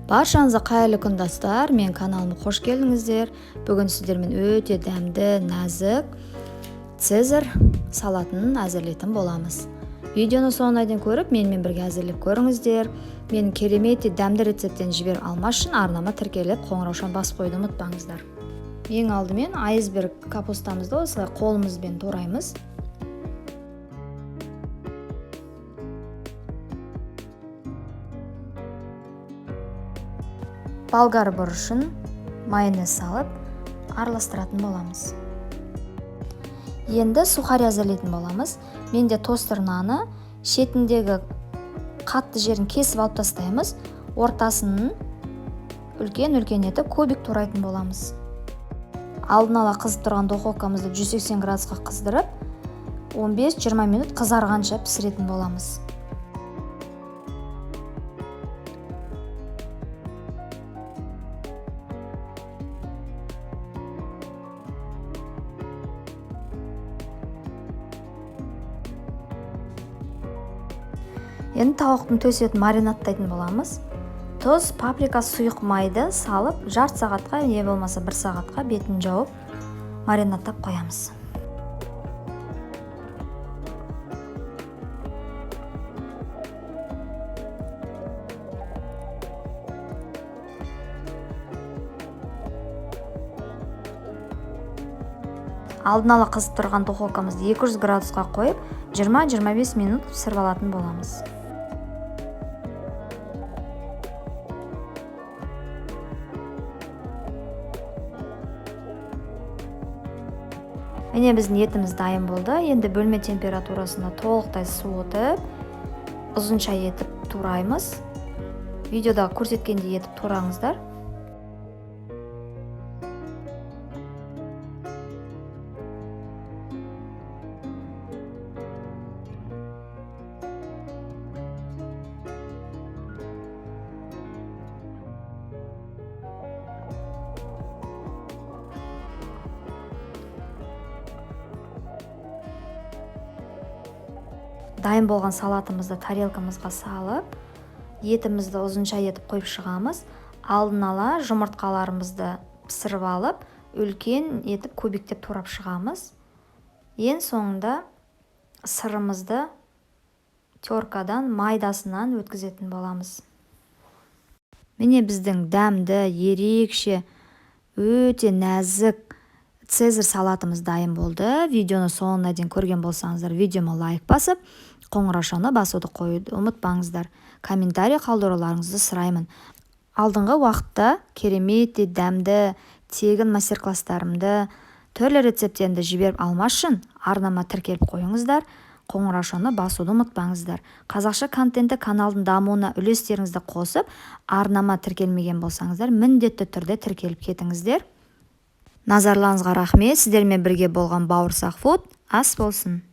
Баршаңызға қайырлы күн достар, мен каналыма қош келдіңіздер. Бүгін сіздермен өте дәмді, нәзік цезарь салатын әзірлейтін боламыз. Видеоны соңына дейін көріп, менімен бірге әзірлеп көріңіздер. Менің керемет дәмді рецепттен жіберіп алмас үшін арнама тіркеліп, қоңыраушан басып қойды ұмытпаңыздар. Ең алдымен айсберг капустамызды осылай қолымызбен тураймыз. Болгар бұрышын майонез салып араластыратын боламыз. Енді сухари әзірлейтін боламыз. Менде тостер наны шетіндегі қатты жерін кесіп алып тастаймыз. Ортасын үлкен етіп кубик турайтын боламыз. Алдын ала қызып тұрған духовкамызды 180 градусқа қыздырып, 15-20 минут қызарғанша пісіретін боламыз. Енді тауықтың төсетін маринадтайтын боламыз. Тұз, паприка, сұйық майды салып, жарты сағатқа, не болмаса 1 сағатқа бетін жауып маринадтап қоямыз. Алдын ала қызып тұрған духовкамызды 200 градусқа қойып, 20-25 минут пісіріп алатын боламыз. Міне біздің етіміз дайын болды. Енді бөлме температурасында толықтай суытып, ұзынша етіп тураймыз. Видеода көрсеткендей етіп тураңыздар. Дайын болған салатымызды тарелкамызға салып, етімізді ұзынша етіп қойып шығамыз. Алдын ала жұмыртқаларымызды пісіріп алып, үлкен етіп көбіктеп турап шығамыз. Ең соңында сырымызды теркадан майдасынан өткізетін боламыз. Міне біздің дәмді, ерекше, өте нәзік цезарь салатымыз дайын болды. Видеоны соңына дейін көрген болсаңыздар, видеома лайк басып, қоңыраушаны басуды қоюды ұмытпаңыздар. Комментарий қалдыруларыңызды сұраймын. Алдыңғы уақытта керемет дәмді, тегін мастер-класстарымды, түрлі рецепттерімді жіберіп алмас үшін арнама тіркеліп қойыңыздар. Қоңыраушаны басуды ұмытпаңыздар. Қазақша контенті каналдың дамуына үлестеріңізді қосып, арнама тіркелмеген болсаңыздар, міндетті түрде тіркеліп кетіңіздер. Назарларыңызға рахмет. Сіздермен бірге болған Бауырсақ Фуд ас болсын.